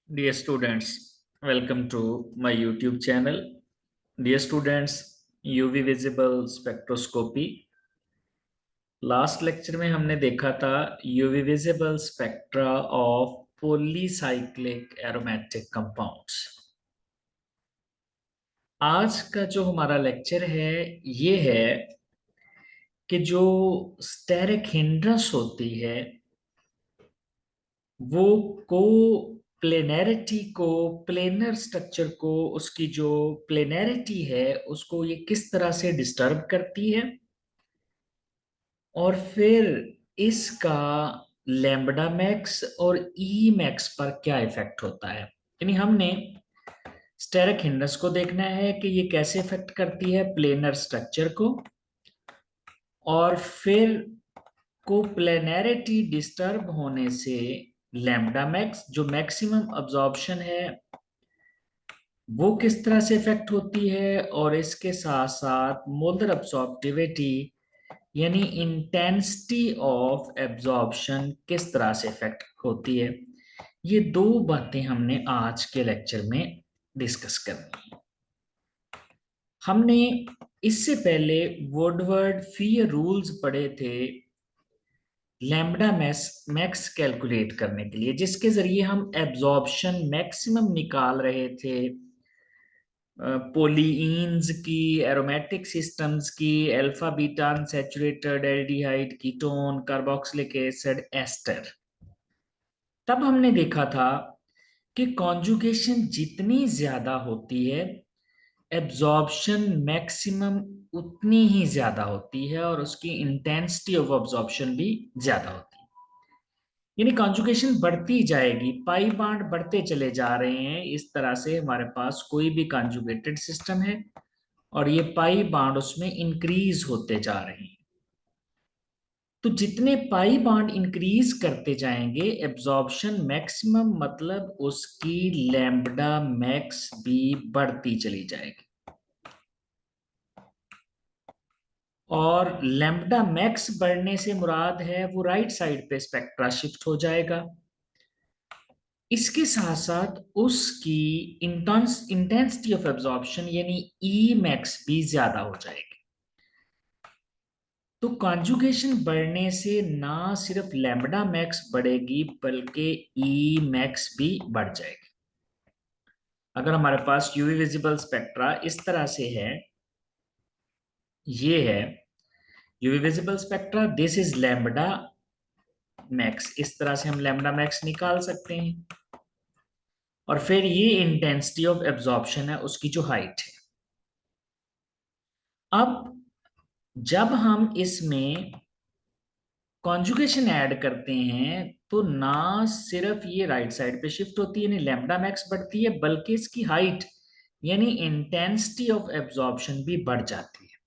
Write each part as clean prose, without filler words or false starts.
Dear students, welcome to my YouTube channel. Dear students, UV visible spectroscopy. Last lecture में हमने देखा था UV visible spectra of polycyclic aromatic compounds. आज का जो हमारा लेक्चर है ये है कि जो स्टेरिक हिंड्रेंस होती है वो को प्लेनैरिटी को प्लेनर स्ट्रक्चर को उसकी जो प्लेनैरिटी है उसको ये किस तरह से डिस्टर्ब करती है और फिर इसका लैम्ब्डा मैक्स और ई मैक्स पर क्या इफेक्ट होता है। यानी हमने स्टेरिक हिंड्रेंस को देखना है कि ये कैसे इफेक्ट करती है प्लेनर स्ट्रक्चर को, और फिर को प्लेनैरिटी डिस्टर्ब होने से लैम्ब्डा मैक्स जो मैक्सिमम अब्जॉर्प्शन है वो किस तरह से इफेक्ट होती है, और इसके साथ साथ मोलर अब्सॉर्प्टिविटी यानी इंटेंसिटी ऑफ एब्जॉर्प्शन किस तरह से इफेक्ट होती है। ये दो बातें हमने आज के लेक्चर में डिस्कस करनी है। हमने इससे पहले वुडवर्ड फीयर रूल्स पढ़े थे लैम्ब्डा मैक्स कैलकुलेट करने के लिए, जिसके जरिए हम एब्जॉर्प्शन मैक्सिमम निकाल रहे थे पोलीइंस की, एरोमेटिक सिस्टम्स की, alpha beta unsaturated aldehyde, ketone, carboxylic acid, ester. तब हमने देखा था कि कॉन्जुगेशन जितनी ज्यादा होती है एब्जॉर्प्शन मैक्सिमम उतनी ही ज्यादा होती है और उसकी इंटेंसिटी ऑफ एब्जॉर्प्शन भी ज्यादा होती है। यानी कॉन्जुगेशन बढ़ती जाएगी, पाई बांड बढ़ते चले जा रहे हैं। इस तरह से हमारे पास कोई भी कॉन्जुगेटेड सिस्टम है और ये पाई बांड उसमें इंक्रीज होते जा रहे हैं। तो जितने पाई बांड इंक्रीज करते जाएंगे एब्जॉर्प्शन मैक्सिमम मतलब उसकी लैम्ब्डा मैक्स भी बढ़ती चली जाएगी, और लैम्ब्डा मैक्स बढ़ने से मुराद है वो राइट साइड पे स्पेक्ट्रा शिफ्ट हो जाएगा। इसके साथ साथ उसकी इंटेंसिटी ऑफ एब्जॉर्प्शन यानी ई मैक्स भी ज्यादा हो जाएगी। तो कॉन्जुगेशन बढ़ने से ना सिर्फ लैम्ब्डा मैक्स बढ़ेगी बल्कि ई मैक्स भी बढ़ जाएगी। अगर हमारे पास यूवी विजिबल स्पेक्ट्रा इस तरह से है, ये है UV visible spectra, this is lambda max. इस तरह से हम लैम्ब्डा मैक्स निकाल सकते हैं, और फिर ये इंटेंसिटी ऑफ एब्जॉर्प्शन है उसकी जो हाइट है। अब जब हम इसमें कॉन्जुगेशन ऐड करते हैं तो ना सिर्फ ये राइट साइड पे शिफ्ट होती है यानी लैम्ब्डा मैक्स बढ़ती है, बल्कि इसकी हाइट यानी इंटेंसिटी ऑफ एब्जॉर्प्शन भी बढ़ जाती है।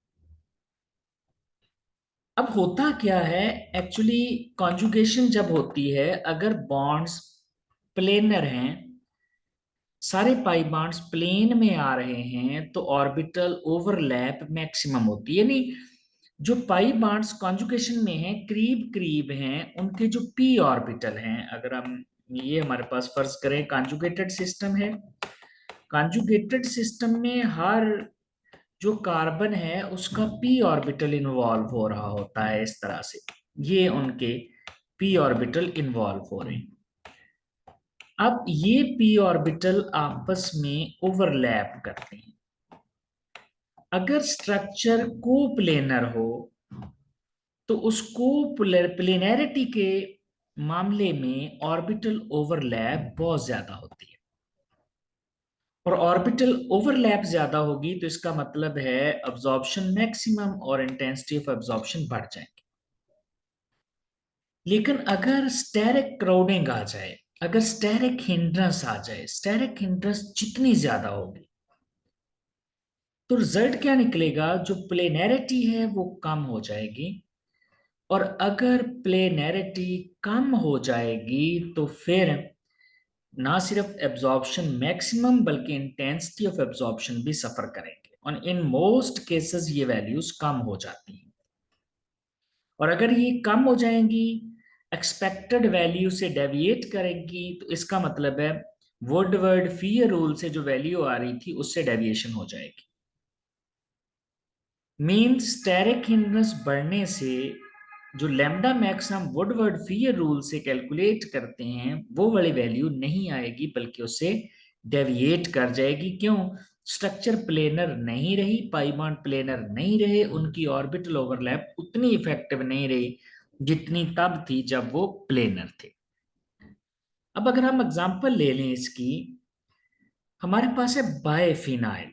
अब होता क्या है, एक्चुअली कॉन्जुगेशन जब होती है अगर बॉन्ड्स प्लेनर हैं, सारे पाई बॉन्ड्स प्लेन में आ रहे हैं तो ऑर्बिटल ओवरलैप मैक्सिमम होती है। यानी जो पाई बॉन्ड्स कॉन्जुगेशन में हैं करीब करीब हैं उनके जो पी ऑर्बिटल हैं, अगर हम ये हमारे पास फर्ज करें कॉन्जुगेटेड सिस्टम है, कॉन्जुगेटेड सिस्टम में हर जो कार्बन है उसका पी ऑर्बिटल इन्वॉल्व हो रहा होता है। इस तरह से ये उनके पी ऑर्बिटल इन्वॉल्व हो रहे हैं। अब ये पी ऑर्बिटल आपस में ओवरलैप करते हैं। अगर स्ट्रक्चर कोप्लेनर हो तो उसको प्लेनैरिटी के मामले में ऑर्बिटल ओवरलैप बहुत ज्यादा होती है, और ऑर्बिटल ओवरलैप ज्यादा होगी तो इसका मतलब है अब्जॉर्प्शन मैक्सिमम और इंटेंसिटी ऑफ अब्जॉर्प्शन बढ़ जाएंगे। लेकिन अगर स्टेरिक क्राउडिंग आ जाए, अगर स्टेरिक हिंड्रेंस आ जाए, स्टेरिक हिंड्रेंस जितनी ज्यादा होगी तो रिजल्ट क्या निकलेगा, जो प्लेनैरिटी है वो कम हो जाएगी, और अगर प्लेनैरिटी कम हो जाएगी तो फिर ना सिर्फ एब्जॉर्प्शन मैक्सिमम बल्कि इंटेंसिटी ऑफ एब्जॉर्प्शन भी सफर करेंगे, और इन मोस्ट केसेस ये वैल्यूज कम हो जाती हैं। और अगर ये कम हो जाएंगी, एक्सपेक्टेड वैल्यू से डेविएट करेंगी, तो इसका मतलब है वुडवर्ड फीयर रूल से जो वैल्यू आ रही थी उससे डेविएशन हो जाएगी। मीन स्टेरिक हिंड्रेंस बढ़ने से जो लैम्डा मैक्स हम वुडवर्ड फीयर रूल से कैलकुलेट करते हैं वो वाली वैल्यू नहीं आएगी, बल्कि उससे डेविएट कर जाएगी। क्यों? स्ट्रक्चर प्लेनर नहीं रही, पाई बॉन्ड प्लेनर नहीं रहे, उनकी ऑर्बिटल ओवरलैप उतनी इफेक्टिव नहीं रही जितनी तब थी जब वो प्लेनर थे। अब अगर हम एग्जांपल ले लें इसकी, हमारे पास है बायफिनाइल।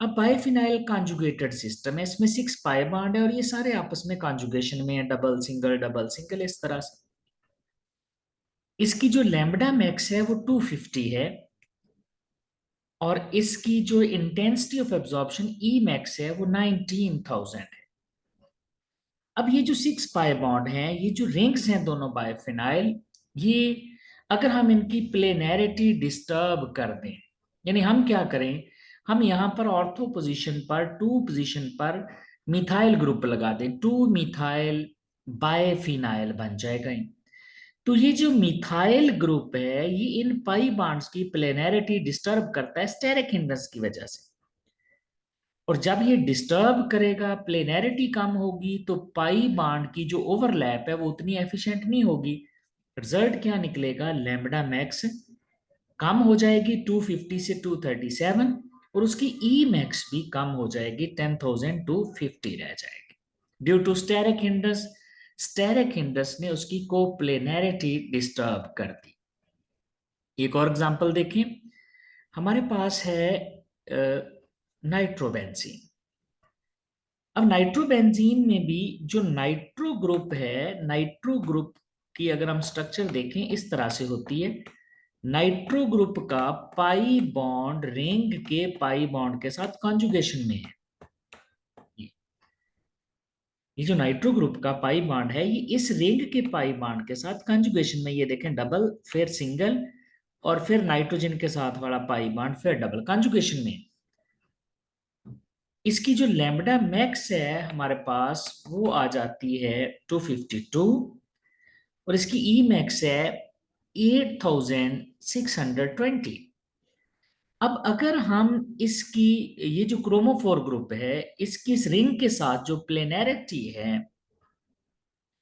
अब बायफिनाइल कॉन्जुगेटेड सिस्टम है, इसमें 6 पाई बॉन्ड है और ये सारे आपस में कॉन्जुगेशन में है, डबल सिंगल इस तरह से। इसकी जो लैम्बडा मैक्स है वो 250 है और इसकी जो intensity of absorption E max है वो 19,000 है। अब ये जो 6 पाई बॉन्ड हैं, ये जो रिंग्स हैं दोनों बायफिनाइल, ये अगर हम इनकी प्लेनैरिटी डिस्टर्ब कर दें, यानी हम क्या करें, हम यहाँ पर ऑर्थो पोजीशन पर 2 पोजीशन पर मिथाइल ग्रुप लगा दें, 2 मिथाइल बायफिनाइल बन जाएगा। तो ये जो मिथाइल ग्रुप है ये इन पाई बॉन्ड्स की प्लेनैरिटी डिस्टर्ब करता है स्टेरिक हिंड्रेंस की वजह से, और जब ये डिस्टर्ब करेगा, प्लेनैरिटी कम होगी, तो पाई बॉन्ड की जो ओवरलैप है वो उतनी एफिशिएंट नहीं होगी। रिजल्ट क्या निकलेगा? लैम्बडा मैक्स कम हो जाएगी 250 से 237, और उसकी ई मैक्स भी कम हो जाएगी 10,000 टू 50 रह जाएगी due to steric hindrance. Steric hindrance ने उसकी कोप्लेनैरिटी डिस्टर्ब कर दी। एक और एग्जांपल देखें, हमारे पास है नाइट्रोबेंजीन। अब नाइट्रोबेंजीन में भी जो नाइट्रो ग्रुप है, नाइट्रो ग्रुप की अगर हम स्ट्रक्चर देखें इस तरह से होती है। नाइट्रो ग्रुप का पाई बॉन्ड रिंग के पाई बॉन्ड के साथ कॉन्जुगेशन में है। ये जो नाइट्रो ग्रुप का पाई बॉन्ड है ये इस रिंग के पाई बॉन्ड के साथ कॉन्जुगेशन में, ये देखें डबल फिर सिंगल और फिर नाइट्रोजन के साथ वाला पाई बॉन्ड फिर डबल कॉन्जुगेशन में। इसकी जो लैम्बडा मैक्स है हमारे पास वो आ जाती है 252 और इसकी ई मैक्स है 8620। अब अगर हम इसकी ये जो क्रोमोफोर ग्रुप है इसकी इस रिंग के साथ जो प्लेनैरिटी है,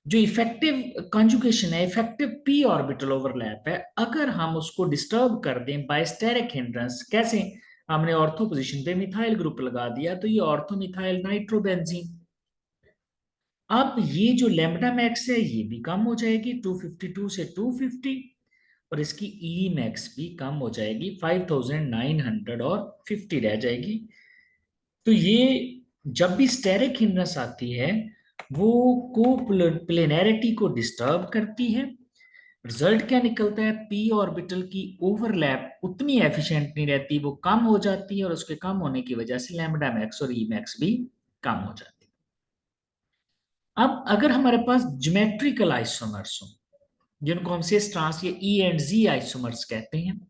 जो इफेक्टिव कॉन्जुगेशन है, इफेक्टिव पी ऑर्बिटल ओवरलैप है, अगर हम उसको डिस्टर्ब कर दें बाय स्टेरिक हिंड्रेंस, कैसे? हमने ऑर्थो पोजीशन पे मिथाइल ग्रुप लगा दिया तो ये ऑर्थो मिथाइल नाइट्रोबेंजीन। अब ये जो लैम्बडा मैक्स है ये भी कम हो जाएगी 252 से 250, और इसकी ई मैक्स भी कम हो जाएगी 5,950 रह जाएगी। तो ये जब भी स्टेरिक हिंड्रेंस आती है वो कोप्लेनैरिटी को डिस्टर्ब करती है। रिजल्ट क्या निकलता है? पी ऑर्बिटल की ओवरलैप उतनी एफिशिएंट नहीं रहती, वो कम हो जाती है और उसके कम होने की वजह से लैम्बडा मैक्स और ई मैक्स भी कम हो जाती है। अब अगर हमारे पास ज्योमेट्रिकल आइसोमर्स हो, जिनको हम सिस ट्रांस या ई एंड जी आइसोमर्स कहते हैं,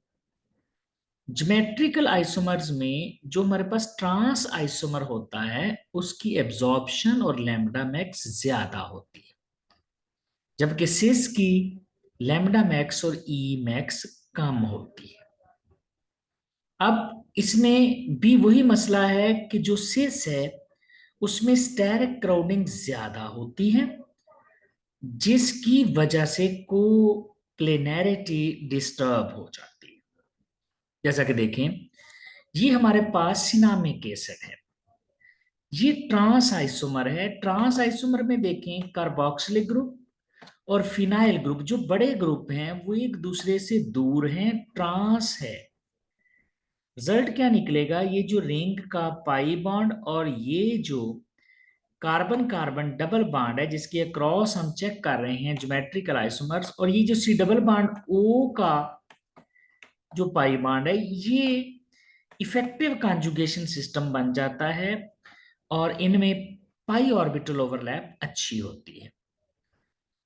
ज्योमेट्रिकल आइसोमर्स में जो हमारे पास ट्रांस आइसोमर होता है उसकी एब्जॉर्प्शन और लैम्बडा मैक्स ज्यादा होती है, जबकि सिस की लैम्बडा मैक्स और ई मैक्स कम होती है। अब इसमें भी वही मसला है कि जो सिस है उसमें स्टेरिक क्राउडिंग ज्यादा होती है, जिसकी वजह से को प्लेनैरिटी डिस्टर्ब हो जाती है। जैसा कि देखें, ये हमारे पास सिनामिक एसिड है, ये ट्रांस आइसोमर है। ट्रांस आइसोमर में देखें कार्बोक्सिलिक ग्रुप और फिनाइल ग्रुप जो बड़े ग्रुप हैं वो एक दूसरे से दूर हैं, ट्रांस है। रिजल्ट क्या निकलेगा? ये जो रिंग का पाई बॉन्ड और ये जो कार्बन कार्बन डबल बॉन्ड है जिसकी अक्रॉस हम चेक कर रहे हैं ज्योमेट्रिकल आइसोमर्स, और ये जो सी डबल बॉन्ड ओ का जो पाई बॉन्ड है ये इफेक्टिव कॉन्जुगेशन सिस्टम बन जाता है और इनमें पाई ऑर्बिटल ओवरलैप अच्छी होती है।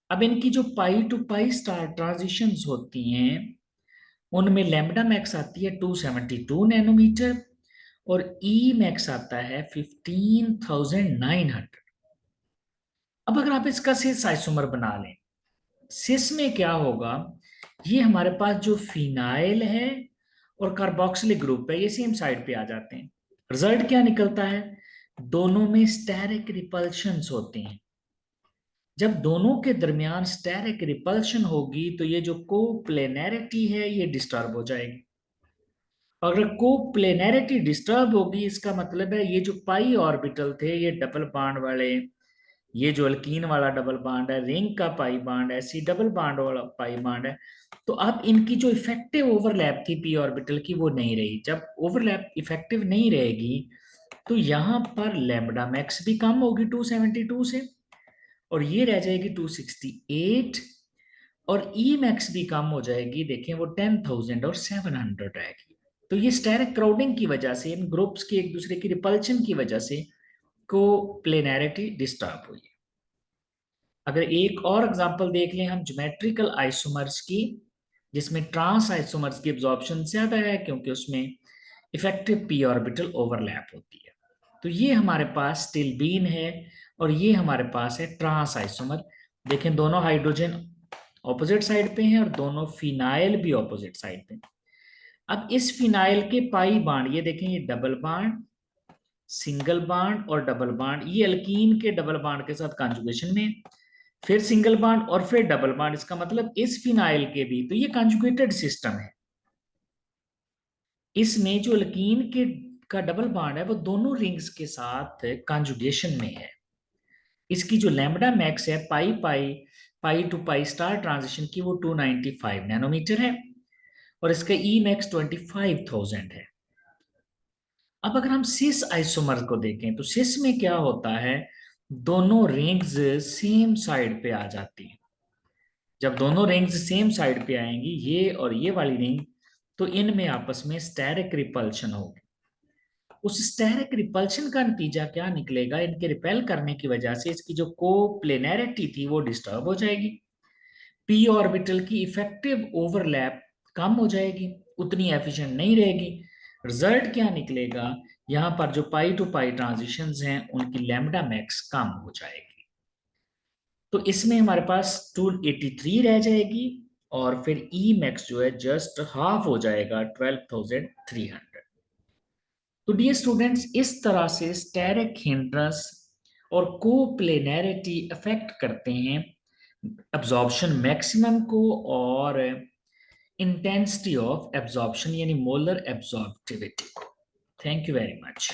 अब इनकी जो पाई टू पाई स्टार ट्रांजिशंस होती हैं उनमें लैम्बडा मैक्स आती है 272 नैनोमीटर और ई मैक्स आता है 15,900। अब अगर आप इसका सिस आइसोमर बना लें, सिस में क्या होगा? ये हमारे पास जो फिनाइल है और कार्बोक्सिलिक ग्रुप है, ये सेम साइड पे आ जाते हैं। रिजल्ट क्या निकलता है? दोनों में स्टेरिक रिपल्शंस होते हैं। जब दोनों के दरमियान स्टेरिक रिपल्शन होगी तो ये जो कोप्लेनैरिटी है ये डिस्टर्ब हो जाएगी। अगर कोप्लेनैरिटी डिस्टर्ब होगी इसका मतलब है ये जो पाई ऑर्बिटल थे ये डबल बॉन्ड वाले, ये जो अल्कीन वाला डबल बॉन्ड है, रिंग का पाई बॉन्ड है, सी डबल बॉन्ड वाला पाई बॉन्ड है, तो अब इनकी जो इफेक्टिव ओवरलैप थी पी ऑर्बिटल की वो नहीं रही। जब ओवरलैप इफेक्टिव नहीं रहेगी तो यहां पर लैम्बडा मैक्स भी कम होगी 272 से, और ये रह जाएगी 268, और ई मैक्स भी कम हो जाएगी, देखें वो 10,000 और 700 रहेगी। तो ये स्टेरिक क्राउडिंग की वजह से, इन ग्रुप्स की एक दूसरे की रिपल्शन की वजह से को प्लेनैरिटी डिस्टर्ब हुई है। अगर एक और एग्जांपल देख लें हम ज्योमेट्रिकल आइसोमर्स की, जिसमें ट्रांस आइसोमर्स की एब्जॉर्प्शन ज्यादा है क्योंकि उसमें इफेक्टिव पी ऑर्बिटल ओवरलैप होती है। तो ये हमारे पास स्टिल बीन है और ये हमारे पास है ट्रांस आइसोमर। देखें दोनों हाइड्रोजन ऑपोजिट साइड पे हैं और दोनों फिनाइल भी ऑपोजिट साइड पे। अब इस फिनाइल के पाई बांड, ये देखें ये डबल बांड, सिंगल बांड और डबल बांड, ये अल्कीन के डबल बांड के साथ कॉन्जुगेशन में, फिर सिंगल बांड और फिर डबल बांड। इसका मतलब इस फिनाइल के भी, तो ये कॉन्जुगेटेड सिस्टम है। इसमें जो अल्कीन के का डबल बांड है वो दोनों रिंग्स के साथ कॉन्जुगेशन में है। इसकी जो लैम्बडा मैक्स है पाई पाई पाई टू पाई स्टार ट्रांजिशन की वो 295 नैनोमीटर है, और इसका ई मैक्स 25,000 है। अब अगर हम सिस आइसोमर को देखें तो सिस में क्या होता है, दोनों रिंग्स सेम साइड पे आ जाती हैं। जब दोनों रिंग्स सेम साइड पे आएंगी, ये और ये वाली रिंग, तो इनमें आपस में स्टेरिक रिपल्शन होगी। उस स्टेरिक रिपल्शन का नतीजा क्या निकलेगा, इनके रिपेल करने की वजह से इसकी जो कोप्लेनैरिटी थी वो डिस्टर्ब हो जाएगी। पी ऑर्बिटल की इफेक्टिव ओवरलैप कम हो जाएगी, उतनी एफिशिएंट नहीं रहेगी। रिजल्ट क्या निकलेगा, यहां पर जो पाई टू पाई ट्रांजिशंस हैं उनकी लैम्बडा मैक्स कम हो जाएगी। तो इसमें हमारे पास 283 रह जाएगी, और फिर ई मैक्स जो है जस्ट हाफ हो जाएगा 12,300। तो डियर स्टूडेंट्स, इस तरह से स्टेरिक हिंड्रेंस और कोप्लेनैरिटी अफेक्ट करते हैं एब्जॉर्प्शन मैक्सिमम को और इंटेंसिटी ऑफ एब्जॉर्प्शन यानी मोलर एब्जॉर्प्टिविटी को। Thank you very much.